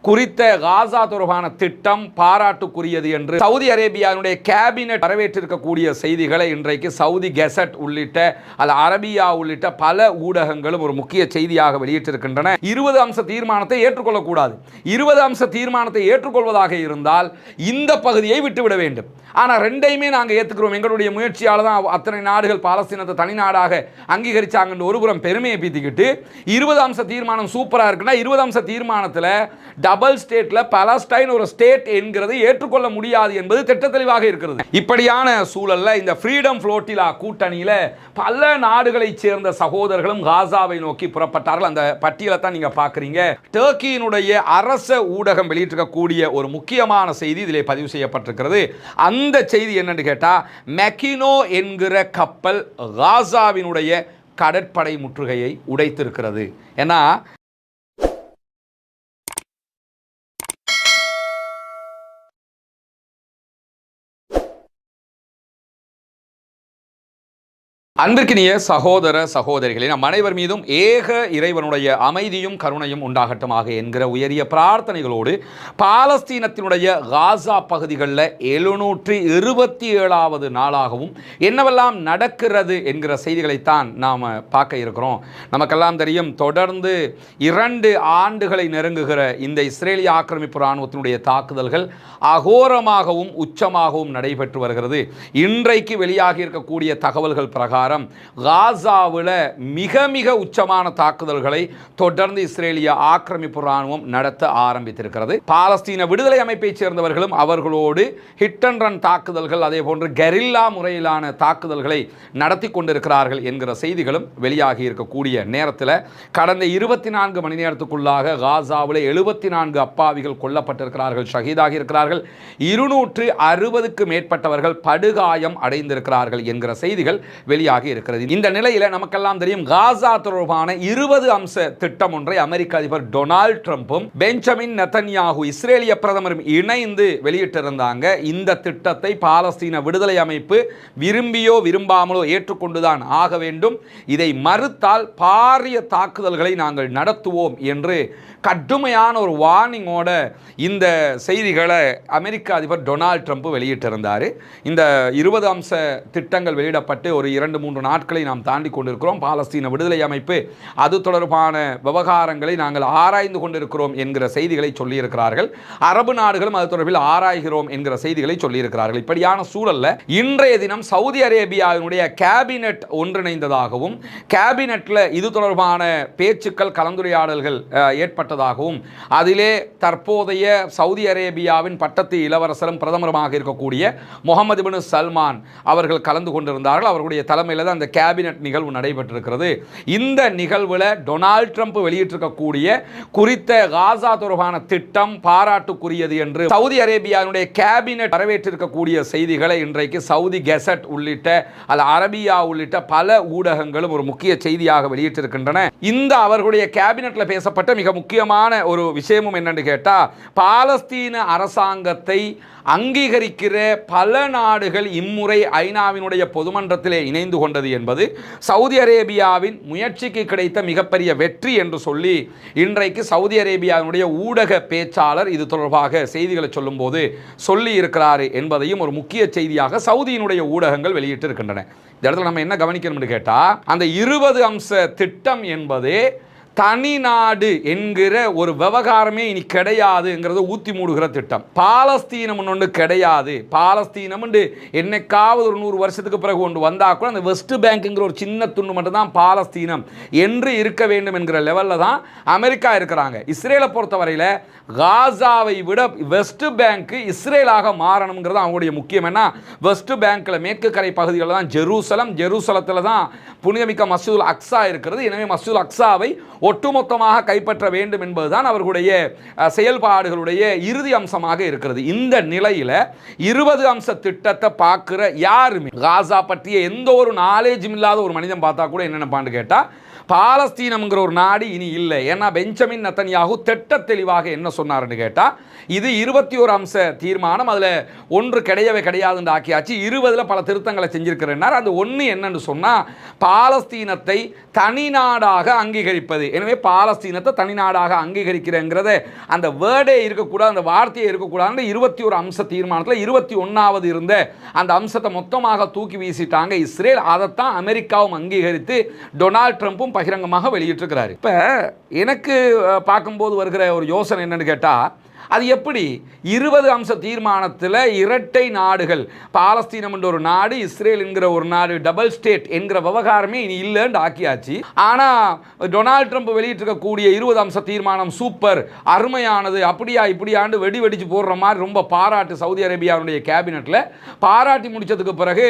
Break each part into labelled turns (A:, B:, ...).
A: குறித்த காசா தொடர்பான திட்டம் பாராட்டுக்குரியது என்று சவுதி அரேபியாவுடைய கேபினட் வரவேற்றிருக்கக்கூடிய செய்திகளை இன்றைக்கு சவுதி கெசட் உள்ளிட்ட அல் அரபியா உள்ளிட்ட பல ஊடகங்களும் ஒரு முக்கிய செய்தியாக வெளியிட்டிருக்கின்றன. 20 அம்ச தீர்மானத்தை ஏற்றுக்கொள்ளக்கூடாது. 20 அம்ச தீர்மானத்தை ஏற்றுக்கொள்வதாக இருந்தால் இந்த பகுதியை விட்டுவிட வேண்டும். ஆனால் ரெண்டையுமே நாங்கள் ஏற்றுக்கிறோம், எங்களுடைய முயற்சியால் தான் அத்தனை நாடுகள் பாலஸ்தீனத்தை தனி நாடாக அங்கீகரிச்சாங்கன்னு ஒருபுறம் பெருமையை பீத்திக்கிட்டு 20 அம்ச தீர்மானம் சூப்பராக இருக்குன்னா 20 அம்ச தீர்மானத்தில் டபுள் ஸ்டேட்ல பாலஸ்டைன் ஒரு ஸ்டேட் என்கிறதை ஏற்றுக்கொள்ள முடியாது என்பது திட்ட தெளிவாக இருக்கிறது. இப்படியான சூழல்ல இந்த ஃப்ரீடம் ஃப்ளோட்டிலா கூட்டணியில பல நாடுகளைச் சேர்ந்த சகோதரர்களும் காசாவை நோக்கி புறப்பட்டார்கள். அந்த பட்டியலை தான் நீங்க பார்க்குறீங்க. டர்க்கியினுடைய அரச ஊடகம் வெளியிட்டிருக்கக்கூடிய ஒரு முக்கியமான செய்தி இதிலே பதிவு செய்யப்பட்டிருக்கிறது. அந்த செய்தி என்னன்னு கேட்டா, மெக்கினோ என்கிற கப்பல் காசாவினுடைய கடற்படை முற்றுகையை உடைத்திருக்கிறது. ஏன்னா அன்பிற்கினிய சகோதர சகோதரிகளே, நம் அனைவர் மீதும் ஏக இறைவனுடைய அமைதியும் கருணையும் உண்டாகட்டுமாக என்கிற உயரிய பிரார்த்தனைகளோடு பாலஸ்தீனத்தினுடைய காசா பகுதிகளில் 727வது நாளாகவும் என்னவெல்லாம் நடக்கிறது என்கிற செய்திகளைத்தான் நாம் பார்க்க இருக்கிறோம். நமக்கெல்லாம் தெரியும், தொடர்ந்து 2 ஆண்டுகளை நெருங்குகிற இந்த இஸ்ரேலிய ஆக்கிரமிப்பு இராணுவத்தினுடைய தாக்குதல்கள் அகோரமாகவும் உச்சமாகவும் நடைபெற்று வருகிறது. இன்றைக்கு வெளியாகி இருக்கக்கூடிய தகவல்கள் பிரகாரம் காசாவில் மிக மிக உச்சமான தாக்குதல்களை தொடர்ந்து இஸ்ரேலிய ஆக்கிரமிப்பு இராணுவம் நடத்த ஆரம்பித்திருக்கிறது. பாலஸ்தீன விடுதலை அமைப்பை சேர்ந்தவர்களும் அவர்களோடு ஹிட் அண்ட் ரன் தாக்குதல்கள், அதே போன்று கெரில்லா முறையிலான தாக்குதல்களை நடத்தி கொண்டிருக்கிறார்கள் என்கிற செய்திகளும் வெளியாகி இருக்கக்கூடிய நேரத்தில் கடந்த 24 மணி நேரத்துக்குள்ளாக காசாவில் 74 அப்பாவிகள் கொல்லப்பட்டிருக்கிறார்கள், ஷஹீதாகி இருக்கிறார்கள். 260க்கு மேற்பட்டவர்கள் படுகாயம் அடைந்திருக்கிறார்கள் என்கிற செய்திகள் வெளியாகி இருக்கிறது. இந்த நிலையில நமக்கெல்லாம் தெரியும், காசா தொடர்பான 20 அம்ச திட்டம் ஒன்றை அமெரிக்க அதிபர் டொனால்ட் ட்ரம்பும் பெஞ்சமின் நெதன்யாகு இஸ்ரேலிய பிரதமரும் இணைந்து வெளியிட்டிருந்தாங்க. இந்த திட்டத்தை பாலஸ்தீன விடுதலை அமைப்பு விரும்பியோ விரும்பாமலோ ஏற்றுக்கொண்டுதான் ஆக வேண்டும். இதை மறுத்தால் பாரிய தாக்குதல்களை நாங்கள் நடத்துவோம் என்று கடுமையான ஒரு வார்னிங்கோட இந்த செய்திகளை அமெரிக்க அதிபர் டொனால்ட் ட்ரம்ப் வெளியிட்டிருந்தார். இந்த 20 அம்ச திட்டங்கள் வெளியிடப்பட்டு ஒரு 2-3 நாட்களை நாம் தாண்டி கொண்டிருக்கிறோம். பாலஸ்தீன விடுதலை அமைப்பு அது தொடர்பான விவகாரங்களை நாங்கள் ஆராய்ந்து கொண்டிருக்கிறோம் என்கிற செய்திகளை சொல்லியிருக்கிறார்கள். அரபு நாடுகளும் அது தொடர்பில் ஆராய்கிறோம் என்கிற செய்திகளை சொல்லியிருக்கிறார்கள். இப்படியான சூழல்ல இன்றைய தினம் சவுதி அரேபியாவினுடைய கேபினட் ஒன்றிணைந்ததாகவும் கேபினட்ல இது தொடர்பான பேச்சுக்கள் கலந்துரையாடல்கள் ஏற்பட்டதாகவும் அதிலே தற்போதைய சவுதி அரேபியாவின் பட்டத்து இளவரசரும் பிரதமருமாக இருக்கக்கூடிய முகமது பின் சல்மான் அவர்கள் கலந்து கொண்டிருந்தார்கள். அவர்களுடைய தலைமையில் தான் அந்த கேபினட் நிகழ்வு நடைபெற்றிருக்கிறது. இந்த நிகழ்வில் டொனால்ட் ட்ரம்ப் வெளியிட்டிருக்கக்கூடிய குறித்த காசா தொடர்பான திட்டம் பாராட்டுக்குரியது என்று சவுதி அரேபியாவுடைய கேபினட் வரவேற்றிருக்கக்கூடிய செய்திகளை இன்றைக்கு சவுதி கெசட் உள்ளிட்ட அல் அரபியா உள்ளிட்ட பல ஊடகங்களும் ஒரு முக்கிய செய்தியாக வெளியிட்டிருக்கின்றன. இந்த அவர்களுடைய கேபினட்ல பேசப்பட்ட மிக முக்கியமான ஒரு விஷயமும் என்னன்னு கேட்டா, பாலஸ்தீன அரசாங்கத்தை அங்கீகரிக்கிற பல நாடுகள் இம்முறை ஐநாவினுடைய பொதுமன்றத்திலே இணைந்து கொண்டது என்பது சவுதி அரேபியாவின் முயற்சிக்கு கிடைத்த மிகப்பெரிய வெற்றி என்று சொல்லி இன்றைக்கு சவுதி அரேபியாவினுடைய ஊடக பேச்சாளர் இது தொடர்பாக செய்திகளை சொல்லும்போது சொல்லி இருக்கிறார் என்பதையும் ஒரு முக்கிய செய்தியாக சவுதியினுடைய ஊடகங்கள் வெளியிட்டிருக்கின்றன. இந்த இடத்துல நம்ம என்ன கவனிக்கணும்னு கேட்டா, அந்த 20 அம்ச திட்டம் என்பது தனி நாடு என்கிற ஒரு விவகாரமே இனி கிடையாதுங்கிறத ஊத்தி மூடுகிற திட்டம். பாலஸ்தீனம் ஒன்று கிடையாது. பாலஸ்தீனம் என்னைக்காவது ஒரு 100 வருஷத்துக்கு பிறகு ஒன்று வந்தா கூட அந்த வெஸ்ட் பேங்க்ங்கிற ஒரு சின்ன துண்டு மட்டும் தான் பாலஸ்தீனம் என்று இருக்க வேண்டும் என்கிற லெவலில் தான் அமெரிக்கா இருக்கிறாங்க. இஸ்ரேலை பொறுத்தவரையில் காசாவை விட வெஸ்ட் பேங்க் இஸ்ரேலாக மாறணுங்கிறது அவங்களுடைய முக்கியம். என்ன, வெஸ்ட் பேங்க்ல மேற்கு கரை பகுதிகளில் தான் ஜெருசலத்தில் தான் புனிதமிக்க மஸ்ஜிதுல் அக்ஸா இருக்கிறது. எனவே மஸ்ஜிதுல் அக்ஸாவை ஒட்டுமொத்தமாக கைப்பற்ற வேண்டும் என்பதுதான் அவர்களுடைய செயல்பாடுகளுடைய இறுதி அம்சமாக இருக்கிறது. இந்த நிலையில் 20 அம்ச திட்டத்தை பார்க்கிற யாருமே காசா பற்றிய எந்த ஒரு நாலேஜும் இல்லாத ஒரு மனிதன் பார்த்தா கூட என்ன நினைப்பான்னு கேட்டா, பாலஸ்தீனம்ங்கிற ஒரு நாடு இனி இல்லை. ஏன்னா பெஞ்சமின் நெத்தன்யாகு திட்ட தெளிவாக என்ன சொன்னார்னு கேட்டால், இது 21 அம்ச தீர்மானம், அதில் ஒன்று கிடையவே கிடையாதுன்னு ஆக்கியாச்சு, 20ல் பல திருத்தங்களை செஞ்சிருக்கிறேன்னார். அந்த ஒன்று என்னன்னு சொன்னால், பாலஸ்தீனத்தை தனி நாடாக அங்கீகரிப்பது. எனவே பாலஸ்தீனத்தை தனி நாடாக அங்கீகரிக்கிறேங்கிறத அந்த வேர்டே இருக்கக்கூடாது, அந்த வார்த்தையே இருக்கக்கூடாது. 21 அம்ச தீர்மானத்தில் 21வது இருந்த அந்த அம்சத்தை மொத்தமாக தூக்கி வீசிட்டாங்க இஸ்ரேல். அதைத்தான் அமெரிக்காவும் அங்கீகரித்து டொனால்ட் ட்ரம்ப்பும் பகிரங்கமாக வெளியிட்டிருக்கிறாரு. இப்போ எனக்கு பார்க்கும்போது வருகிற ஒரு யோசனை என்னன்னு கேட்டால், அது எப்படி 20 அம்ச தீர்மானத்தில் இரட்டை நாடுகள், பாலஸ்தீனம் என்ற ஒரு நாடு, இஸ்ரேல் என்கிற ஒரு நாடு, டபுள் ஸ்டேட் என்கிற விவகாரமே இனி இல்லைன்னு ஆக்கியாச்சு. ஆனால் டொனால்ட் ட்ரம்ப் வெளியிட்டிருக்கக்கூடிய 20 அம்ச தீர்மானம் சூப்பர், அருமையானது, அப்படியா இப்படியாண்டு வெடி வெடிச்சு போடுற மாதிரி ரொம்ப பாராட்டு சவுதி அரேபியாவுடைய கேபினெட்டில் பாராட்டி முடிச்சதுக்கு பிறகு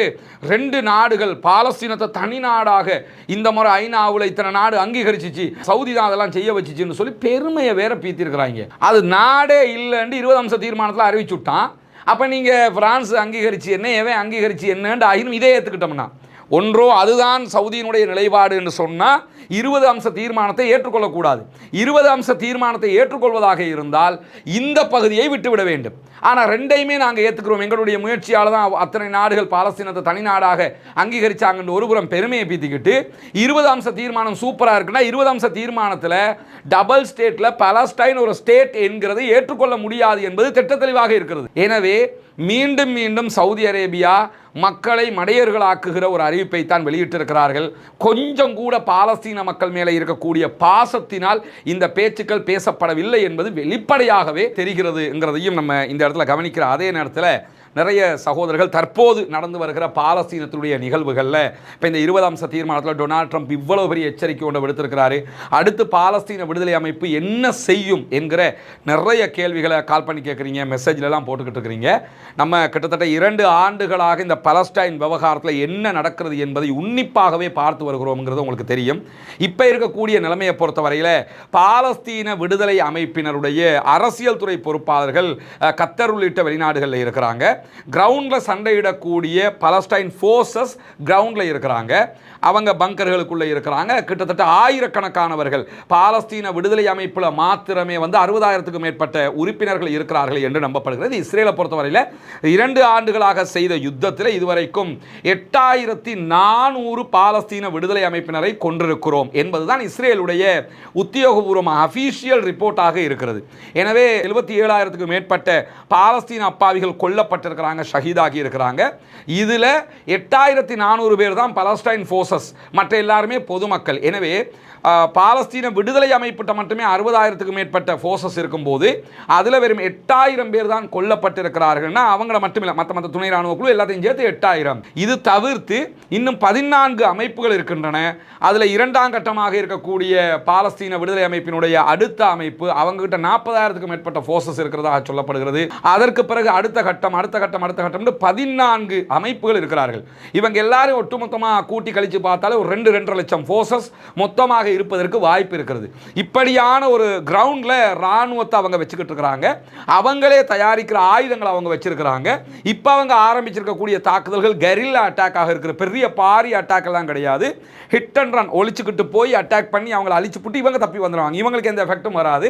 A: 2 நாடுகள் பாலஸ்தீனத்தை தனி நாடாக இந்த முறை ஐநாவில் இத்தனை நாடு அங்கீகரிச்சிச்சு, சவுதி தான் அதெல்லாம் செய்ய வச்சிச்சுன்னு சொல்லி பெருமையை வேற பீத்திருக்கிறாங்க. அது நாடே இல்லைன்னு 20 அம்ச தீர்மானத்தில் அறிவிச்சுட்டான். அப்போ நீங்கள் பிரான்ஸ் அங்கீகரிச்சு என்ன, எவன் அங்கீகரிச்சு என்னன்னு ஆகினும் இதே ஏற்றுக்கிட்டோம்னா, ஒன்றோ அதுதான் சவுதியினுடைய நிலைப்பாடு என்று சொன்னால் 20 அம்ச தீர்மானத்தை ஏற்றுக்கொள்ளக்கூடாது. 20 அம்ச தீர்மானத்தை ஏற்றுக்கொள்வதாக இருந்தால் இந்த பகுதியை விட்டுவிட வேண்டும். ஆனால் ரெண்டையுமே நாங்கள் ஏற்றுக்கிறோம், எங்களுடைய முயற்சியால் தான் அத்தனை நாடுகள் பாலஸ்தீனத்தை தனி நாடாக அங்கீகரிச்சாங்கன்னு ஒருபுறம் பெருமையை பீத்திக்கிட்டு 20 அம்ச தீர்மானம் சூப்பராக இருக்குன்னா 20 அம்ச தீர்மானத்தில் டபுள் ஸ்டேட்டில் பாலஸ்டைன் ஒரு ஸ்டேட் என்கிறதை ஏற்றுக்கொள்ள முடியாது என்பது திட்ட தெளிவாக இருக்கிறது. எனவே மீண்டும் மீண்டும் சவுதி அரேபியா மக்களை மடையர்களாக்குகிற ஒரு அறிவிப்பை தான் வெளியிட்டிருக்கிறார்கள். கொஞ்சம் கூட பாலஸ்தீன மக்கள் மேலே இருக்கக்கூடிய பாசத்தினால் இந்த பேச்சுக்கள் பேசப்படவில்லை என்பது வெளிப்படையாகவே தெரிகிறதுங்கிறதையும் நம்ம இந்த இடத்துல கவனிக்கிற அதே நேரத்தில் நிறைய சகோதரர்கள் தற்போது நடந்து வருகிற பாலஸ்தீனத்துடைய நிகழ்வுகளில் இப்போ இந்த 20 அம்ச தீர்மானத்தில் டொனால்ட் ட்ரம்ப் இவ்வளவு பெரிய எச்சரிக்கை ஒன்று விடுத்திருக்கிறாரு. அடுத்து பாலஸ்தீன விடுதலை அமைப்பு என்ன செய்யும் என்கிற நிறைய கேள்விகளை கால் பண்ணி கேட்குறீங்க, மெசேஜ்லாம் போட்டுக்கிட்டு இருக்கிறீங்க. நம்ம கிட்டத்தட்ட 2 ஆண்டுகளாக இந்த பலஸ்டைன் விவகாரத்தில் என்ன நடக்கிறது என்பதை உன்னிப்பாகவே பார்த்து வருகிறோம்ங்கிறது உங்களுக்கு தெரியும். இப்போ இருக்கக்கூடிய நிலைமையை பொறுத்தவரையில் பாலஸ்தீன விடுதலை அமைப்பினருடைய அரசியல் துறை பொறுப்பாளர்கள் கத்தர் உள்ளிட்ட வெளிநாடுகளில் இருக்கிறாங்க. கிரவுண்டில் சண்டையிடக்கூடிய பலஸ்டைன் ஃபோர்ஸஸ் கிரவுண்டில் இருக்கிறாங்க, அவங்க பங்கர்களுக்குள்ளே இருக்கிறாங்க. கிட்டத்தட்ட ஆயிரக்கணக்கானவர்கள் பாலஸ்தீன விடுதலை அமைப்பில் மாத்திரமே 60,000க்கும் மேற்பட்ட உறுப்பினர்கள் இருக்கிறார்கள் என்று நம்பப்படுகிறது. இஸ்ரேலை பொறுத்தவரையில் 2 ஆண்டுகளாக செய்த யுத்தத்தில் இதுவரைக்கும் 8400 பாலஸ்தீன விடுதலை அமைப்பினரை கொண்டிருக்கிறோம் என்பதுதான் இஸ்ரேலுடைய உத்தியோகபூர்வமாக அஃபீஷியல் ரிப்போர்ட்டாக இருக்கிறது. எனவே 77,000க்கும் மேற்பட்ட பாலஸ்தீன அப்பாவிகள் கொல்லப்பட்டிருக்கிறாங்க, ஷஹீதாகி இருக்கிறாங்க. இதில் 8400 பேர் தான் பலஸ்டைன் ஃபோர்ஸஸ், மற்ற எல்லாருமே பொதுமக்கள். எனவே பாலஸ்தீன விடுதலை அமைப்பிட்ட மட்டுமே 60,000க்கும் மேற்பட்ட ஃபோர்ஸஸ் இருக்கும்போது அதில் வெறும் 8,000 பேர் தான் கொல்லப்பட்டிருக்கிறார்கள்னா அவங்கள மட்டுமில்லை, மற்ற துணை ராணுவ குழு எல்லாத்தையும் சேர்த்து 8,000. இது தவிர்த்து இன்னும் 14 அமைப்புகள் இருக்கின்றன. அதில் 2ஆம் கட்டமாக இருக்கக்கூடிய பாலஸ்தீன விடுதலை அமைப்பினுடைய அடுத்த அமைப்பு, அவங்ககிட்ட 40,000க்கும் மேற்பட்ட ஃபோர்ஸஸ் இருக்கிறதாக சொல்லப்படுகிறது. அதற்கு பிறகு அடுத்த கட்டம் 14 அமைப்புகள் இருக்கிறார்கள். இவங்க எல்லாரும் ஒட்டுமொத்தமாக கூட்டி கழிச்சு பார்த்தாலே ஒரு 2-2.5 லட்சம் ஃபோர்ஸஸ் மொத்தமாக இருப்பதற்கு வாய்ப்பு இருக்கிறது. இப்படியான ஒரு கிரவுண்ட்ல ராணுவத்தை அவங்க வச்சுக்கிட்டு இருக்கிறாங்க, அவங்களே தயாரிக்கிற ஆயுதங்களை அவங்க வச்சிருக்கிறாங்க. இப்போ அவங்க ஆரம்பிச்சிருக்கக்கூடிய தாக்குதல்கள் கெரில்லா அட்டாக்காக இருக்கிற பெரிய பாரி அட்டாக் எல்லாம் கிடையாது. ஹிட் அண்ட் ரன், ஒளிச்சுக்கிட்டு போய் அட்டாக் பண்ணி அவங்களை அழிச்சு புட்டு இவங்க தப்பி வந்துடுவாங்க, இவங்களுக்கு எந்த எஃபெக்டும் வராது.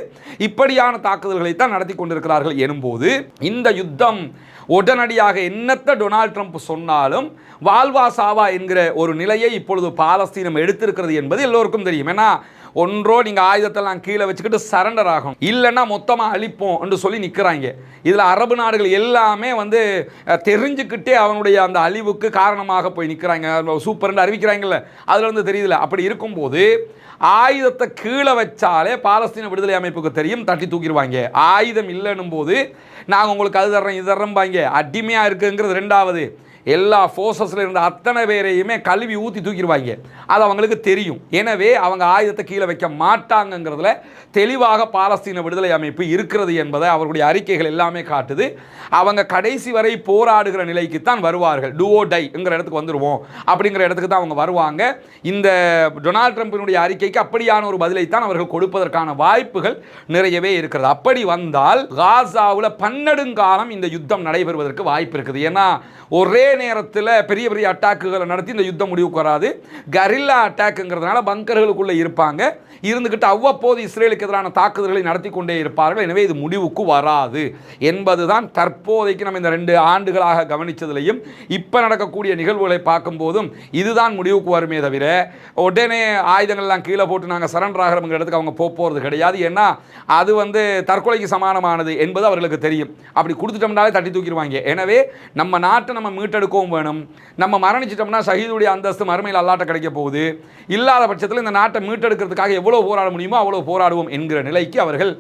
A: இப்படியான தாக்குதல்களை தான் நடத்தி கொண்டிருக்கிறார்கள் எனும்போது இந்த யுத்தம் உடனடியாக என்னத்த டொனால்ட் ட்ரம்ப் சொன்னாலும் வாழ்வா சாவா என்கிற ஒரு நிலையை இப்பொழுது பாலஸ்தீனம் எடுத்திருக்கிறது என்பது எல்லோருக்கும் தெரியும். ஏன்னா ஒன்றோ நீங்கள் ஆயுதத்தெல்லாம் கீழே வச்சுக்கிட்டு சரண்டர் ஆகும், இல்லைன்னா மொத்தமாக அழிப்போம் என்று சொல்லி நிற்கிறாங்க. இதில் அரபு நாடுகள் எல்லாமே தெரிஞ்சுக்கிட்டே அவனுடைய அந்த அழிவுக்கு காரணமாக போய் நிற்கிறாங்க. சூப்பர்னு அறிவிக்கிறாங்கல்ல, அதில் தெரியுதுல. அப்படி இருக்கும்போது ஆயுதத்தை கீழே வச்சாலே பாலஸ்தீன விடுதலை அமைப்புக்கு தெரியும், தட்டி தூக்கிடுவாங்க. ஆயுதம் இல்லைன்னும் போது நாங்கள் உங்களுக்கு அது தர்றோம் இது தர்றோம்பாங்க. அடிமையாக இருக்குங்கிறது 2வது. எல்லா ஃபோர்ஸஸில் இருந்த அத்தனை பேரையுமே கழுவி ஊற்றி தூக்கிடுவாங்க, அது அவங்களுக்கு தெரியும். எனவே அவங்க ஆயுதத்தை கீழே வைக்க மாட்டாங்கங்கிறதுல தெளிவாக பாலஸ்தீன விடுதலை அமைப்பு இருக்கிறது என்பதை அவர்களுடைய அறிக்கைகள் எல்லாமே காட்டுது. அவங்க கடைசி வரை போராடுகிற நிலைக்குத்தான் வருவார்கள். டூ ஓ டைங்கிற இடத்துக்கு வந்துடுவோம் அப்படிங்கிற இடத்துக்கு தான் அவங்க வருவாங்க. இந்த டொனால்ட் ட்ரம்பினுடைய அறிக்கைக்கு அப்படியான ஒரு பதிலைத்தான் அவர்கள் கொடுப்பதற்கான வாய்ப்புகள் நிறையவே இருக்கிறது. அப்படி வந்தால் காசாவில் பன்னெடுங்காலம் இந்த யுத்தம் நடைபெறுவதற்கு வாய்ப்பு இருக்குது. ஏன்னா ஒரே நேரத்தில் பெரிய பெரிய அட்டாக்குகளை நடத்தி இந்த யுத்தம் முடிவுக்கு வராது. கரில்லா அட்டாக்குங்கிறதுனால பங்கர்களுக்குள்ளே இருப்பாங்க, இருந்துக்கிட்டு அவ்வப்போது இஸ்ரேலுக்கு எதிரான தாக்குதல்களை நடத்தி கொண்டே இருப்பார்கள். எனவே இது முடிவுக்கு வராது என்பதுதான் தற்போதைக்கு நம்ம இந்த 2 ஆண்டுகளாக கவனித்ததிலையும் இப்போ நடக்கக்கூடிய நிகழ்வுகளை பார்க்கும்போதும் இதுதான் முடிவுக்கு வருமே தவிர உடனே ஆயுதங்கள்லாம் கீழே போட்டு நாங்கள் சரண்டர் ஆகிறவங்க இடத்துக்கு அவங்க போகிறது கிடையாது. ஏன்னா அது தற்கொலைக்கு சமானமானது என்பது அவர்களுக்கு தெரியும். அப்படி கொடுத்துட்டோம்னாலே தட்டி தூக்கிடுவாங்க. எனவே நம்ம நாட்டை நம்ம மீட்டெடுக்கவும் வேணும். நம்ம மரணிச்சிட்டோம்னா ஷஹீதுடைய அந்தஸ்து மறுமையில் அல்லாட்ட கிடைக்க போகுது. இல்லாத பட்சத்தில் இந்த நாட்டை மீட்டெடுக்கிறதுக்காக எவ்வளோ போராட முடியுமோ அவ்வளோ போராடுவோம் என்கிற நிலைக்கு அவர்கள்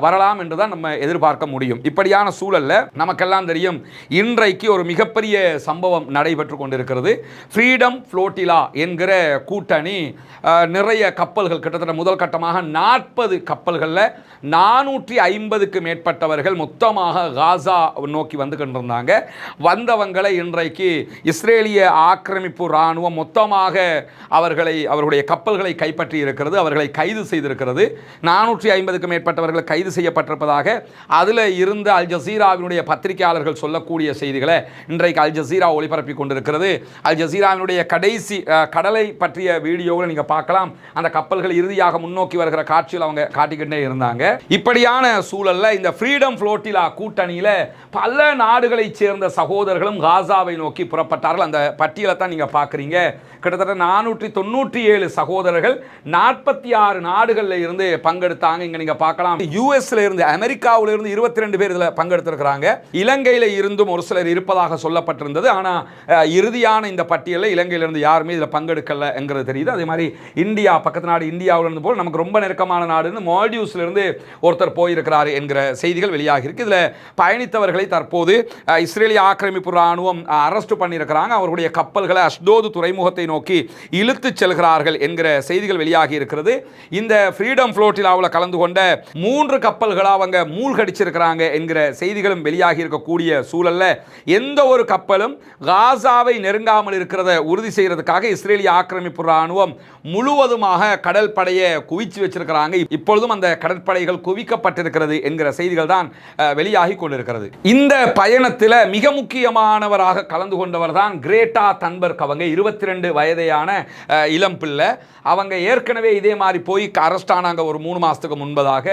A: வரலாம் என்றுதான் நம்ம எதிர்பார்க்க முடியும். இப்படியான சூழலில் நமக்கெல்லாம் தெரியும், இன்றைக்கு ஒரு மிகப்பெரிய சம்பவம் நடைபெற்று கொண்டிருக்கிறது. ஃப்ரீடம் ஃப்ளோட்டிலா என்கிற கூட்டணி நிறைய கப்பல்கள், கிட்டத்தட்ட முதல் கட்டமாக 40 கப்பல்களில் 450க்கு மேற்பட்டவர்கள் மொத்தமாக காசா நோக்கி வந்து கொண்டிருந்தாங்க. வந்தவங்களை இன்றைக்கு இஸ்ரேலிய ஆக்கிரமிப்பு இராணுவம் மொத்தமாக அவர்களுடைய கப்பல்களை கைப்பற்றி இருக்கிறது, அவர்களை கைது செய்திருக்கிறது. 450க்கு மேற்பட்டவர்கள் கைது செய்யப்பட்டிருப்பதாக அதில் இருந்த அல் ஜசீராவினுடைய பத்திரிகையாளர்கள் சொல்லக்கூடிய செய்திகளை இன்றைக்கு அல் ஜசீரா ஒளிபரப்பி கொண்டிருக்கிறது. அல் ஜசீராவினுடைய கடைசி கடலை பற்றிய வீடியோவில் நீங்கள் பார்க்கலாம். அந்த கப்பல்கள் இறுதியாக முன்னோக்கி வருகிற காட்சியில் அவங்க காட்டிக்கிட்டே இருந்தாங்க. இப்படியான சூழல்ல இந்த ஃப்ரீடம் ஃப்ளோட்டிலா கூட்டணியில் பல நாடுகளைச் சேர்ந்த சகோதரர்களும் காசாவை நோக்கி புறப்பட்டார்கள். அந்த பட்டியலை தான் நீங்கள் பார்க்குறீங்க. கிட்டத்தட்ட 497 சகோதரர்கள் 46 நாடுகளில் இருந்து பங்கெடுத்தாங்க. இங்கே நீங்கள் பார்க்கலாம், யூஎஸ்ல இருந்து, அமெரிக்காவில் இருந்து 22 பேர் இதில் பங்கெடுத்திருக்கிறாங்க. இலங்கையில் இருந்தும் ஒரு சிலர் இருப்பதாக சொல்லப்பட்டிருந்தது. ஆனால் இறுதியான இந்த பட்டியலில் இலங்கையிலிருந்து யாருமே இதில் பங்கெடுக்கல என்கிறது தெரியுது. அதே மாதிரி இந்தியா, பக்கத்து நாடு இந்தியாவில் இருந்து போல் நமக்கு ரொம்ப நெருக்கமான நாடுன்னு மால்டிவ்ஸ்ல இருந்து ஒருத்தர் போயிருக்கிறார் என்கிற செய்திகள் வெளியாகி இருக்கு. இதில் பயணித்தவர்களை தற்போது இஸ்ரேலிய ஆக்கிரமிப்பு இராணுவம் அரெஸ்ட் பண்ணியிருக்கிறாங்க. அவர்களுடைய கப்பல்களை அஷ்டோது துறைமுகத்தை நோக்கி இழுத்துச் செல்கிறார்கள் என்கிற செய்திகள் வெளியாகி இருக்கிறது. இந்த ஃப்ரீடம் ஃப்ளோட்டிலாவில் கலந்து கொண்ட 3 கப்பல்களை அவங்க மூழ்கடிச்சிருக்கிறாங்க என்கிற செய்திகளும் வெளியாகி இருக்கக்கூடிய சூழல்ல எந்த ஒரு கப்பலும் காசாவை நெருங்காமல் இருக்கிறத உறுதி செய்யறதுக்காக இஸ்ரேலிய ஆக்கிரமிப்பு இராணுவம் முழுவதுமாக கடல் படையை குவிச்சு வச்சிருக்கிறாங்க. இப்பொழுதும் அந்த கடற்படைகள் குவிக்கப்பட்டிருக்கிறது என்கிற செய்திகள் தான் வெளியாகி கொண்டிருக்கிறது. இந்த பயணத்தில் மிக முக்கியமானவராக கலந்து கொண்டவர் தான் கிரேட்டா தன்பர்க். அவங்க 22 வயதையான இளம் பிள்ளை. அவங்க ஏற்கனவே இதே மாதிரி போய் அரெஸ்ட் ஆனாங்க ஒரு 3 மாதத்துக்கு முன்பதாக.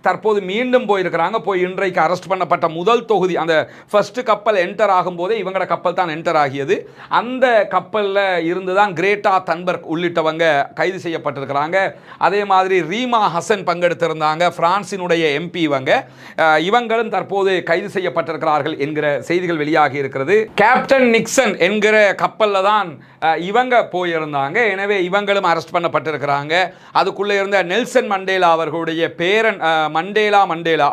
A: தற்போது மீண்டும் போயிருக்கிறாங்க. போய் இன்றைக்கு அரெஸ்ட் பண்ணப்பட்ட முதல் தொகுதி, அந்த ஃபர்ஸ்ட் கப்பல் என்டர் ஆகும்போதே இவங்களோட கப்பல் தான் என்டர் ஆகியது. அந்த கப்பலில் இருந்து தான் கிரேட்டா தன்பர்க் உள்ளிட்டவங்க கைது செய்யப்பட்டிருக்கிறாங்க. அதே மாதிரி ரீமா ஹசன் பங்கெடுத்திருந்தாங்க, பிரான்சினுடைய எம்பி. இவங்களும் தற்போது கைது செய்யப்பட்டிருக்கிறார்கள் என்கிற செய்திகள் வெளியாகி இருக்கிறது. கேப்டன் நிக்சன் என்கிற கப்பலில் தான் இவங்க போயிருந்தாங்க. எனவே இவங்களும் அரெஸ்ட் பண்ணப்பட்டிருக்கிறாங்க. அதுக்குள்ளே இருந்த நெல்சன் மண்டேலா அவர்களுடைய பேரன் மண்டேலா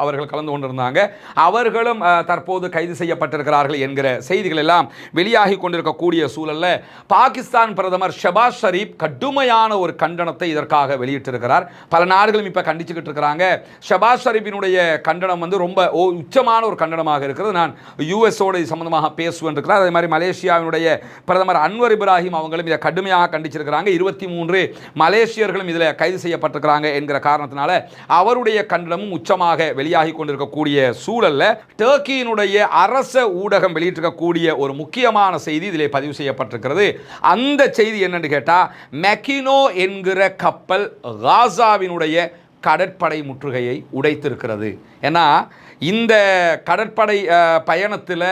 A: அவர்கள் கலந்து கொண்டிருந்தாங்க. அவர்களும் தற்போது கைது செய்யப்பட்டிருக்கிறார்கள் என்கிற செய்திகள் எல்லாம் வெளியாகி கொண்டிருக்கக்கூடிய சூழல்ல பாகிஸ்தான் பிரதமர் ஷபாஸ் ஷரீப் கடுமையான ஒரு கண்டனத்தை இதற்காக வெளியிட்டிருக்கிறார். பல நாடுகளும் இப்ப கண்டிச்சுக்கிட்டு இருக்கிறாங்க. ஷபாஸ் ஷரீப்பினுடைய கண்டனம் ரொம்ப உச்சமான ஒரு கண்டனமாக இருக்கிறது. நான் யுஎஸோடு சம்பந்தமாக பேசுவேன் இருக்கிறார். அதே மாதிரி மலேசியாவினுடைய பிரதமர் அன்வர் இப்ராஹிம் அவங்களும் இதை கடுமையாக கண்டிச்சிருக்கிறாங்க. 23 மலேசியர்களும் இதில் கைது செய்யப்பட்டிருக்கிறாங்க என்கிற காரணத்தினால அவருடைய கண்டனமும் உச்சமாக வெளியாகி கொண்டிருக்கக்கூடிய சூழல்ல டர்க்கியினுடைய அரச ஊடகம் வெளியிட்டிருக்கக்கூடிய ஒரு முக்கியமான செய்தி இதிலே பதிவு செய்யப்பட்டிருக்கிறது. அந்த செய்தி என்னன்னு கேட்டா, மெக்கினோ என்கிற கப்பல் காசாவினுடைய கடற்படை முற்றுகையை உடைத்திருக்கிறது. ஏன்னா இந்த கடற்படை பயணத்தில்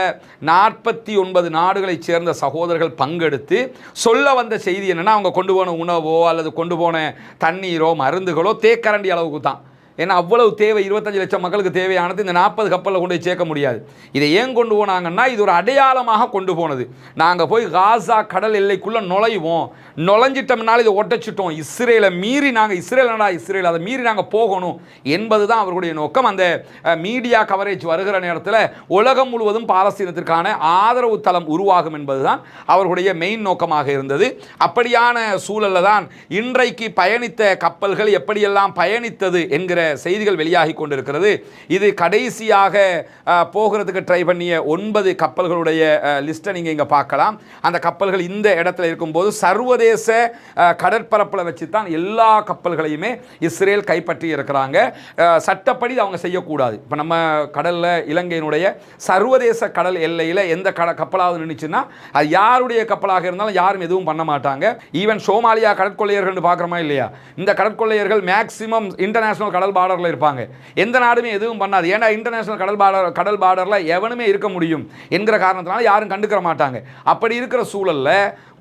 A: 49 நாடுகளைச் சேர்ந்த சகோதரர்கள் பங்கெடுத்து சொல்ல வந்த செய்தி என்னென்னா, அவங்க கொண்டு போன உணவோ அல்லது கொண்டு போன தண்ணீரோ மருந்துகளோ தேக்கரண்டி அளவுக்கு தான். ஏன்னா அவ்வளவு தேவை, 25 லட்சம் மக்களுக்கு தேவையானது இந்த 40 கப்பலில் கொண்டு போய் சேர்க்க முடியாது. இதை ஏன் கொண்டு போனாங்கன்னா, இது ஒரு அடையாளமாக கொண்டு போனது. நாங்கள் போய் காசா கடல் எல்லைக்குள்ளே நுழைவோம், நுழைஞ்சிட்டோம்னால இதை ஒட்டச்சிட்டோம், இஸ்ரேலை மீறி நாங்கள் இஸ்ரேல் அதை மீறி நாங்கள் போகணும் என்பது தான் அவர்களுடைய நோக்கம். அந்த மீடியா கவரேஜ் வருகிற நேரத்தில் உலகம் முழுவதும் பாலஸ்தீனத்திற்கான ஆதரவு தளம் உருவாகும் என்பது தான் அவர்களுடைய மெயின் நோக்கமாக இருந்தது. அப்படியான சூழலில் தான் இன்றைக்கு பயணித்த கப்பல்கள் எப்படியெல்லாம் பயணித்தது என்கிற செய்திகள் வெளியாகி கொண்டிருக்கிறது. இது கடைசியாக போகிறதுக்கு ட்ரை பண்ணிய 9 கப்பல்களுடைய லிஸ்ட்டை நீங்கள் இங்கே பார்க்கலாம். அந்த கப்பல்கள் இந்த இடத்துல இருக்கும்போது சர்வதேச கடற்பரப்பில் வச்சு தான் எல்லா கப்பல்களையுமே இஸ்ரேல் கைப்பற்றி இருக்கிறாங்க. சட்டப்படி அவங்க செய்யக்கூடாது. இப்போ நம்ம கடலில் இலங்கையினுடைய சர்வதேச கடல் எல்லையில் எந்த கப்பலாவது நின்றுச்சுன்னா அது யாருடைய கப்பலாக இருந்தாலும் யாரும் எதுவும் பண்ண மாட்டாங்க. ஈவன் சோமாலியா கடற்கொள்ளையர்கள் பார்க்குறோமா இல்லையா, இந்த கடற்கொள்ளையர்கள் மேக்சிமம் இன்டர்நேஷனல் கடல் பார்டரில் இருப்பாங்க. எந்த நாடுமே எதுவும் பண்ணாது. ஏன்னா இன்டர்நேஷனல் கடல் பார்டரில் எவனுமே இருக்க முடியும் என்கிற காரணத்தினால யாரும் கண்டுக்கிற மாட்டாங்க. அப்படி இருக்கிற சூழலில்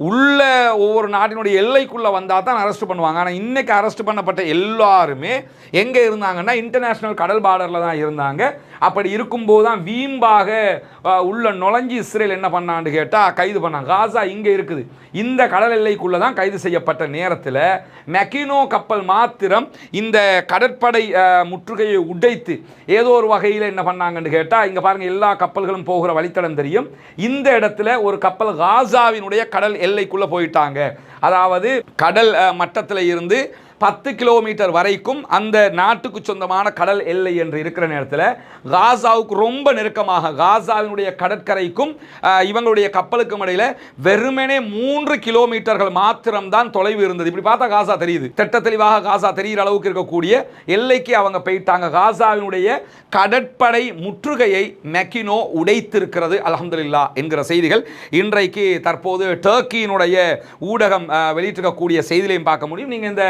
A: உள்ள ஒவ்வொரு நாட்டினுடைய எல்லைக்குள்ளே வந்தால் தான் அரெஸ்ட் பண்ணுவாங்க. ஆனால் இன்னைக்கு அரெஸ்ட் பண்ணப்பட்ட எல்லாருமே எங்கே இருந்தாங்கன்னா இன்டர்நேஷனல் கடல் பார்டரில் தான் இருந்தாங்க. அப்படி இருக்கும்போது தான் வீம்பாக உள்ள நுழைஞ்சி இஸ்ரேல் என்ன பண்ணான்னு கேட்டால் கைது பண்ணாங்க. காசா இங்கே இருக்குது, இந்த கடல் எல்லைக்குள்ளே தான் கைது செய்யப்பட்ட நேரத்தில் மெக்கினோ கப்பல் மாத்திரம் இந்த கடற்படை முற்றுகையை உடைத்து ஏதோ ஒரு வகையில் என்ன பண்ணாங்கன்னு கேட்டால், இங்கே பாருங்கள் எல்லா கப்பல்களும் போகிற வழித்தடம் தெரியும். இந்த இடத்துல ஒரு கப்பல் காசாவினுடைய கடல் எல்லைக்குள்ளே போயிட்டாங்க. அதாவது கடல் மட்டத்தில் இருந்து 10 கிலோமீட்டர் வரைக்கும் அந்த நாட்டுக்கு சொந்தமான கடல் எல்லை என்று இருக்கிற நேரத்தில் காசாவுக்கு ரொம்ப நெருக்கமாக காசாவினுடைய கடற்கரைக்கும் இவங்களுடைய கப்பலுக்கும் இடையில் வெறுமனே 3 கிலோமீட்டர்கள் மாத்திரம்தான் தொலைவு இருந்தது. இப்படி பார்த்தா காசா தெரியுது, திட்ட தெளிவாக காசா தெரிகிற அளவுக்கு இருக்கக்கூடிய எல்லைக்கு அவங்க போயிட்டாங்க. காசாவினுடைய கடற்படை முற்றுகையை மெக்கினோ உடைத்திருக்கிறது அல்ஹம்துலில்லாஹ் என்கிற செய்திகள் இன்றைக்கு தற்போது டர்க்கியினுடைய ஊடகம் வெளியிட்டிருக்கக்கூடிய செய்திகளையும் பார்க்க முடியும். நீங்கள் இந்த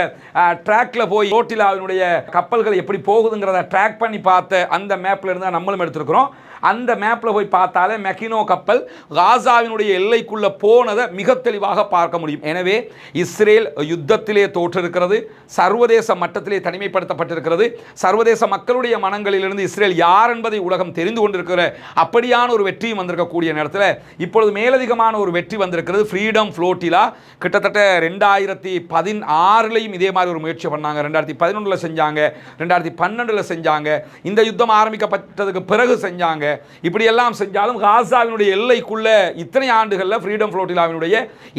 A: ட்ராக்ல போய் ரோட்டிலாவினுடைய கப்பல்கள் எப்படி போகுதுங்கிறத ட்ராக் பண்ணி பார்த்த அந்த மேப்ல இருந்து நம்மளும் எடுத்திருக்கிறோம். அந்த மேப்ல போய் பார்த்தாலே மெக்கினோ கப்பல் காசாவினுடைய எல்லைக்குள்ள போனதை மிக தெளிவாக பார்க்க முடியும். எனவே இஸ்ரேல் யுத்தத்திலே தோற்றிருக்கிறது, சர்வதேச மட்டத்திலே தனிமைப்படுத்தப்பட்டிருக்கிறது. சர்வதேச மக்களுடைய மனங்களிலிருந்து இஸ்ரேல் யார் என்பதை உலகம் தெரிந்து கொண்டிருக்கிற அப்படியான ஒரு வெற்றியும் வந்திருக்கக்கூடிய நேரத்தில் இப்பொழுது மேலதிகமான ஒரு வெற்றி வந்திருக்கிறது. ஃப்ரீடம் ஃப்ளோட்டிலா கிட்டத்தட்ட 2016லையும் இதே மாதிரி ஒரு முயற்சி பண்ணாங்க, 2011 செஞ்சாங்க, 2012 செஞ்சாங்க, இந்த யுத்தம் ஆரம்பிக்கப்பட்டதுக்கு பிறகு செஞ்சாங்க. இப்படி எல்லாம் செஞ்சாலும் காசாவினுடைய எல்லைக்குள்ள இத்தனை ஆண்டுகளில் ஃப்ரீடம் ஃப்ளோட்டிலாவினுடைய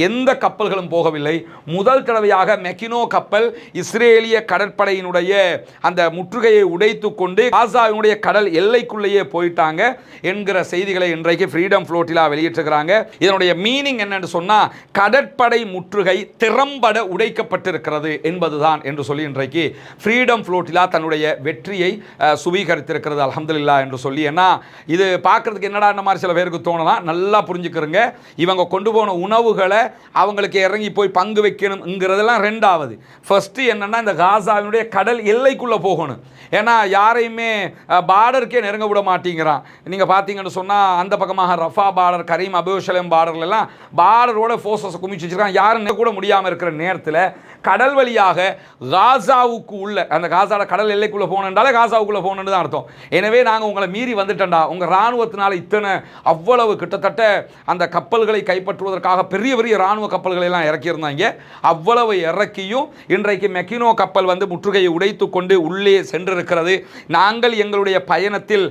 A: எந்த கப்பல்களும் போகவில்லை. முதல் தடவையாக மெக்கினோ கப்பல் இஸ்ரேலிய கடற்படையினுடைய அந்த முற்றுகையை உடைத்து கொண்டு காசாவினுடைய கடல் எல்லைக்குள்ளேயே போயிட்டாங்க என்கிற செய்திகளை இன்றைக்கு ஃப்ரீடம் ஃப்ளோட்டிலா வெளியிட்டிருக்கிறாங்க. இதனுடைய மீனிங் என்னன்னு சொன்னா கடற்படை முற்றுகை திறம்பட உடைக்கப்பட்டிருக்கிறது என்பதுதான் என்று சொல்லி இன்றைக்கு ஃப்ரீடம் ஃப்ளோட்டிலா தன்னுடைய வெற்றியை சுவீகரித்திருக்கிறது அல்ஹம்துலில்லாஹ் என்று சொல்லி. ஏன்னா இது பார்க்கறதுக்கு என்னடா இந்த மாதிரி சில பேருக்கு தோணலாம். நல்லா புரிஞ்சுக்கிறங்க, இவங்க கொண்டு போன உணவுகளை அவங்களுக்கு இறங்கி போய் பங்கு வைக்கணுங்கிறதெல்லாம் ரெண்டாவது. ஃபர்ஸ்ட் என்னன்னா இந்த காசாவினுடைய கடல் எல்லைக்குள்ள போகணும். ஏன்னா யாரையுமே பார்டருக்கே நெருங்க விட மாட்டேங்கிறான். நீங்கள் பார்த்தீங்கன்னு சொன்னால் அந்த பக்கமாக ரஃபா பார்டர், கரீம் அபுஷலம் பார்டர்லாம் பார்டரோட ஃபோர்ஸஸ் குமிச்சு வச்சிருக்காங்க. யாரும் கூட முடியாமல் இருக்கிற நேரத்தில் கடல் வழியாக காசாவுக்கு உள்ள அந்த காசாவோட கடல் எல்லைக்குள்ளே போகணுன்றாலே காசாவுக்குள்ளே போகணுன்னு தான் அர்த்தம். எனவே நாங்கள் உங்களை மீறி வந்துட்டோம்டா, உங்கள் இராணுவத்தினால இத்தனை அவ்வளவு கிட்டத்தட்ட அந்த கப்பல்களை கைப்பற்றுவதற்காக பெரிய பெரிய இராணுவ கப்பல்களை எல்லாம் இறக்கியிருந்தாங்க. அவ்வளவு இறக்கியும் இன்றைக்கு மெக்கினோ கப்பல் வந்து முற்றுகையை உடைத்து கொண்டு உள்ளே சென்றிருக்கிறது. நாங்கள் எங்களுடைய பயணத்தில்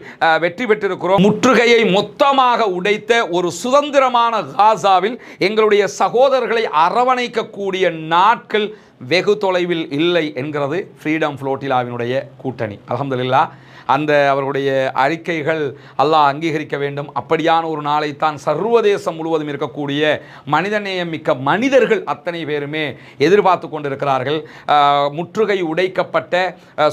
A: வெற்றி பெற்றிருக்கிறோம். முற்றுகையை மொத்தமாக உடைத்த ஒரு சுதந்திரமான காசாவில் எங்களுடைய சகோதரர்களை அரவணைக்கக்கூடிய நாட்கள் வெகு தொலைவில் இல்லை என்கிறது ஃப்ரீடம் ஃப்ளோட்டிலாவினுடைய கூட்டணி. அல்ஹம்துலில்லாஹ் அந்த அவர்களுடைய அறிக்கைகள் அல்லாஹ் அங்கீகரிக்க வேண்டும். அப்படியான ஒரு நாளைத்தான் சர்வதேசம் முழுவதும் இருக்கக்கூடிய மனிதநேயம் மிக்க மனிதர்கள் அத்தனை பேருமே எதிர்பார்த்து கொண்டிருக்கிறார்கள். முற்றுகை உடைக்கப்பட்ட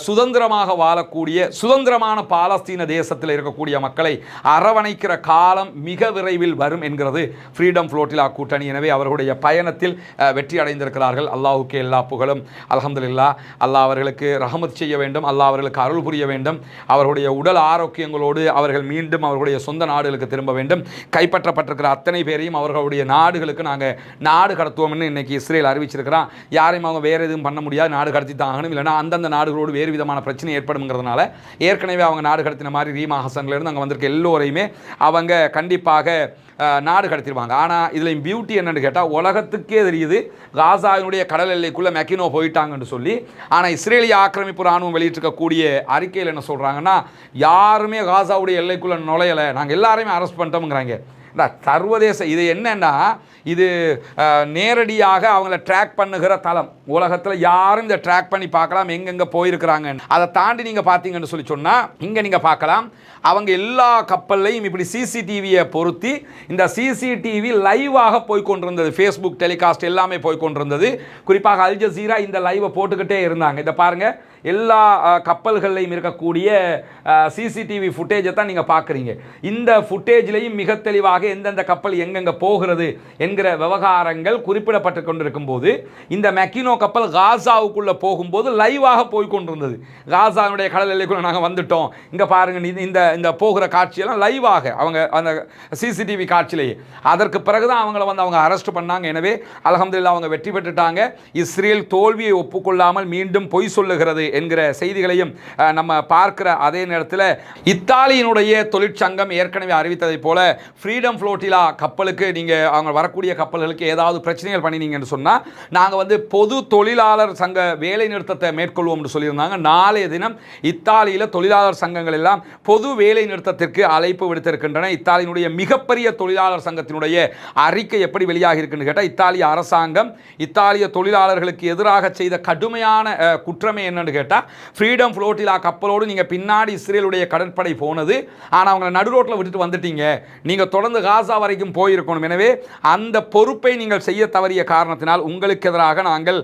A: சுதந்திரமாக வாழக்கூடிய சுதந்திரமான பாலஸ்தீன தேசத்தில் இருக்கக்கூடிய மக்களை அரவணைக்கிற காலம் மிக விரைவில் வரும் என்கிறது ஃப்ரீடம் ஃப்ளோட்டிலா கூட்டணி. எனவே அவர்களுடைய பயணத்தில் வெற்றி அடைந்திருக்கிறார்கள். அல்லாஹ்வுக்கே எல்லா புகழும். அல்ஹம்துலில்லாஹ். அல்லாஹ் அவர்களுக்கு ரஹமத் செய்ய வேண்டும், அல்லாஹ் அவர்களுக்கு அருள் புரிய வேண்டும். அவருடைய உடல் ஆரோக்கியங்களோடு அவர்கள் மீண்டும் அவர்களுடைய சொந்த நாடுகளுக்கு திரும்ப வேண்டும். கைப்பற்றப்பட்டிருக்கிற அத்தனை பேரையும் அவர்களுடைய நாடுகளுக்கு நாங்கள் நாடு கடத்துவோம்னு இன்னைக்கு இஸ்ரேல் அறிவிச்சிருக்கிறான். யாரையும் அவங்க வேறு எதுவும் பண்ண முடியாது, நாடு கடத்தி தான் ஆகணும். இல்லைனா அந்தந்த நாடுகளோடு வேறு விதமான பிரச்சனை ஏற்படுங்கிறதுனால ஏற்கனவே அவங்க நாடு கடத்தின மாதிரி ரீமா ஹசன்லேருந்து அங்கே வந்திருக்க எல்லோரையுமே அவங்க கண்டிப்பாக நாடு கடத்திடுவாங்க. ஆனால் இதில் பியூட்டி என்னன்னு கேட்டால் உலகத்துக்கே தெரியுது காசாவினுடைய கடல் எல்லைக்குள்ளே மெக்கினோ போயிட்டாங்கன்னு சொல்லி. ஆனால் இஸ்ரேலிய ஆக்கிரமிப்பு ராணுவம் வெளியிட்டிருக்கக்கூடிய அறிக்கையில் என்ன சொல்கிறாங்கன்னா, யாருமே காசாவுடைய எல்லைக்குள்ளே நுழையலை, நாங்கள் எல்லாரையுமே அரெஸ்ட் பண்ணிட்டோம்ங்கிறாங்க. சர்வதேச இது என்னன்னா இது நேரடியாக அவங்கள ட்ராக் பண்ணுகிற தளம். உலகத்தில் யாரும் இந்த ட்ராக் பண்ணி பார்க்கலாம் எங்கெங்கே போயிருக்கிறாங்க. அதை தாண்டி நீங்கள் பார்த்தீங்கன்னு சொல்லி சொன்னால் இங்கே நீங்கள் பார்க்கலாம் அவங்க எல்லா கப்பல்லையும் இப்படி சிசிடிவியை பொருத்தி இந்த சிசிடிவி லைவாக போய்கொண்டிருந்தது. ஃபேஸ்புக் டெலிகாஸ்ட் எல்லாமே போய்கொண்டிருந்தது. குறிப்பாக அல் ஜசீரா இந்த லைவை போட்டுக்கிட்டே இருந்தாங்க. இதை பாருங்கள், எல்லா கப்பல்கள்லையும் இருக்கக்கூடிய சிசிடிவி ஃபுட்டேஜை தான் நீங்கள் பார்க்குறீங்க. இந்த ஃபுட்டேஜ்லையும் மிக தெளிவாக எந்தெந்த கப்பல் எங்கெங்கே போகிறது என்கிற விவகாரங்கள் குறிப்பிடப்பட்டு கொண்டிருக்கும் போது இந்த மெக்கினோ கப்பல் காசாவுக்குள்ளே போகும்போது லைவாக போய்கொண்டிருந்தது. காசாவுடைய கடல் எல்லைக்குள்ளே நாங்கள் வந்துட்டோம், இங்கே பாருங்கள், இந்த இந்த போகிற காட்சியெல்லாம் லைவாக அவங்க அந்த சிசிடிவி காட்சியிலேயே. அதற்கு பிறகு தான் அவங்கள வந்து அவங்க அரெஸ்ட் பண்ணாங்க. எனவே அல்ஹம்துலில்லாஹ் அவங்க வெற்றி பெற்றுட்டாங்க. இஸ்ரேல் தோல்வியை ஒப்புக்கொள்ளாமல் மீண்டும் பொய் சொல்லுகிறது என்கிற செய்திகளையும் நம்ம பார்க்கிற அதே நேரத்தில் இத்தாலியினுடைய தொழிற்சங்கம் ஏற்கனவே அறிவித்ததை போல ஃப்ரீடம் ஃப்ளோட்டிலா கப்பலுக்கு நீங்கள் அவங்க வரக்கூடிய கப்பல்களுக்கு ஏதாவது பிரச்சனைகள் பண்ணினீங்கன்னு சொன்னால் நாங்கள் வந்து பொது தொழிலாளர் சங்க வேலை நிறுத்தத்தை மேற்கொள்வோம் என்று சொல்லியிருந்தாங்க. நாளைய தினம் இத்தாலியில் தொழிலாளர் சங்கங்கள் எல்லாம் பொது வேலை நிறுத்தத்திற்கு அழைப்பு விடுத்திருக்கின்றன. இத்தாலியினுடைய மிகப்பெரிய தொழிலாளர் சங்கத்தினுடைய அறிக்கை எப்படி வெளியாகி இருக்குன்னு கேட்டால், இத்தாலிய அரசாங்கம் இத்தாலிய தொழிலாளர்களுக்கு எதிராக செய்த கடுமையான குற்றமே என்னன்னு கேட்டால், ஃப்ரீடம் ஃப்ளோட்டிலா கப்பலோடு நீங்கள் பின்னாடி இஸ்ரேலுடைய கடற்படை போனது, ஆனால் அவங்களை நடு ரோட்டில் விட்டுட்டு வந்துட்டீங்க, நீங்கள் தொடர்ந்து காசா வரைக்கும் போயிருக்கணும். எனவே அந்த பொறுப்பை நீங்கள் செய்ய தவறிய காரணத்தினால் உங்களுக்கு எதிராக நாங்கள்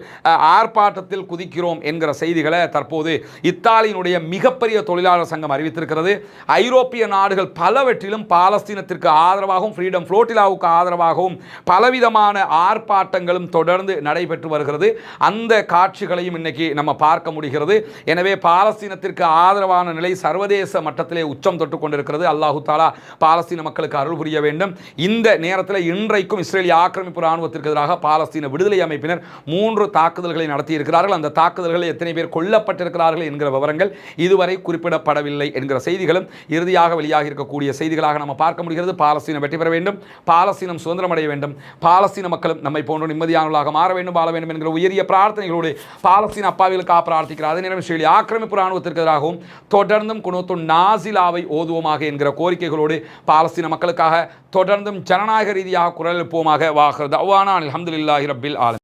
A: ஆர்ப்பாட்டத்தில் குதிக்கிறோம் என்கிற செய்திகளை தற்போது இத்தாலியினுடைய மிகப்பெரிய தொழிலாளர் சங்கம் அறிவித்திருக்கிறது. ஐரோப்பிய நாடுகள் பலவற்றிலும் பாலஸ்தீனத்திற்கு ஆதரவாகவும் ஃப்ரீடம் ஃப்ளோட்டிலாவுக்கு ஆதரவாகவும் பலவிதமான ஆர்ப்பாட்டங்களும் தொடர்ந்து நடைபெற்று வருகிறது. அந்த காட்சிகளையும் இன்னைக்கு நம்ம பார்க்க முடிகிறது. எனவே பாலஸ்தீனத்திற்கு ஆதரவான நிலை சர்வதேச மட்டத்திலே உச்சம் தொட்டு கொண்டிருக்கிறது. அல்லாஹு தாலா பாலஸ்தீன மக்களுக்கு அருள் புரிய வேண்டும். இந்த நேரத்தில் இன்றைக்கும் இஸ்ரேலிய ஆக்கிரமிப்பு ராணுவத்திற்கு எதிராக பாலஸ்தீன விடுதலை அமைப்பினர் 3 தாக்குதல்களை நடத்தி இருக்கிறார்கள். அந்த தாக்குதல்களில் எத்தனை பேர் கொல்லப்பட்டிருக்கிறார்கள் என்கிற விவரங்கள் இதுவரை குறிப்பிடப்படவில்லை என்கிற செய்திகளும் இறுதியாக வெளியாகி இருக்கக்கூடிய செய்திகளாக நம்ம பார்க்க முடிகிறது. பாலஸ்தீனம் வெற்றி பெற வேண்டும், பாலஸ்தீனம் சுதந்திரம் அடைய வேண்டும், பாலஸ்தீன மக்களும் நம்மை போன்ற நிம்மதியானவர்களாக மாற வேண்டும், வாழ வேண்டும் என்கிற உயரிய பிரார்த்தனைகளோடு பாலஸ்தீன அப்பாவிகளுக்காக பிரார்த்திக்கிறார். அதே நேரம் இஸ்ரேலிய ஆக்கிரமிப்பு ராணுவத்திற்கு எதிராகவும் தொடர்ந்தும் குனூத்து நாசிலாவை ஓதுவோமாக என்கிற கோரிக்கைகளோடு பாலஸ்தீன மக்களுக்காக தொடர்ந்தும் ஜனநாயக ரீதியாக குரல் எழுப்புவோமாக. வாஹிர் தஅவானா அல்ஹம்துலில்லாஹி ரப்பில் ஆலமீன்.